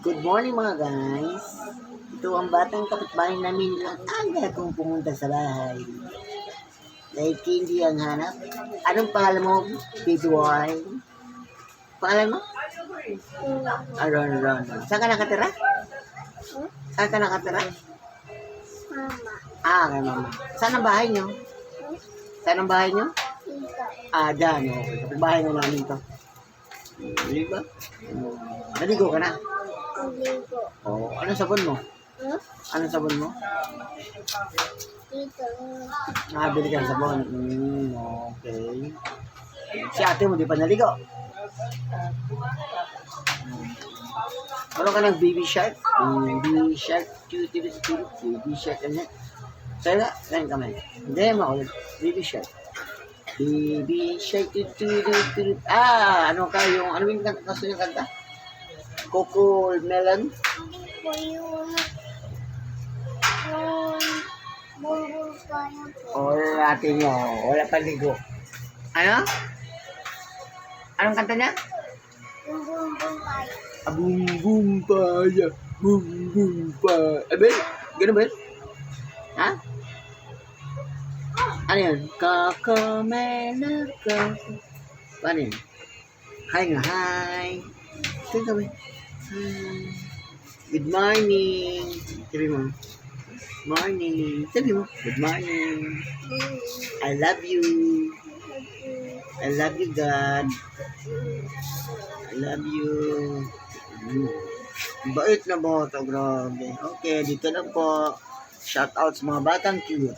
Good morning mga guys. Ito ang batang kapitbahay namin lang aga kung pumunta sa bahay. Dahil hindi ang hanap. Anong pangalan mo, P2Y? Pangalan mo? Ron. Saan ka nakatira? Saan ka nakatira? Mama. Kay mama. Saan ang bahay nyo? Saan ang bahay nyo? Tita. Dyan. Okay. Kapitbahay na namin to. Hindi ba? Naligo ka na? Hindi ko. Anong sabon mo? Anong sabon mo? Dito. Nakabili ka ng sabon. Okay. Si ate mo, di pa naligo. Meron ka ng baby shark? Baby shark. Baby shark. Ano? Sa'yo na? Sa'yo kamay. Hindi, makulit. Baby shark. Baby shark. Ano ka yung, ano yung kaso yung kanta? Coco melon? Hindi ko yung bumbong kaya po. Wala natin nyo. Wala pa ligo. Ano? Anong kanta niya? Yung bumbong kaya. Boom boom paya. Boom boom paya. Ben? Ganun ba yun? Ha? Ano yun? Kakamela ka. Paano yun? Hi nga, hi. Ito kami. Good morning. Sabi mo. Morning. Sabi mo. Good morning. I love you. I love you, God. I love you. Bait na bata, grabe. Okay, dito lang po. Shout out sa mga batang cute.